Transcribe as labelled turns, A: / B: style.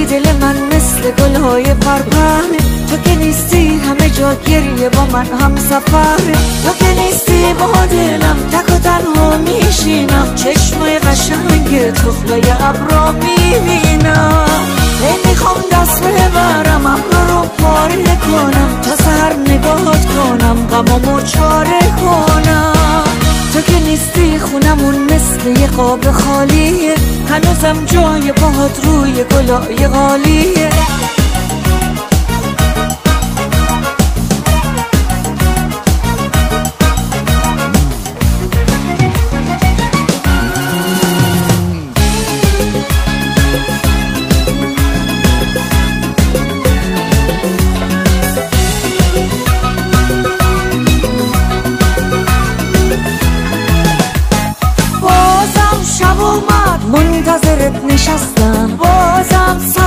A: دل من مثل گلهای پرپره، تو که نیستی همه جا گریه با من هم سفره، تو که نیستی با دلم تک و تنها میشینم، چشمای قشنگ تخلای ابرا میبینم. میخوام دست ببرم ابرا رو پاره کنم، تا سحر نگاهت کنم غمامو چاره کنم. تو که نیستی خونمون مثل یه قاب خالیه، هنوزم جای باهات روی گلای غالیه.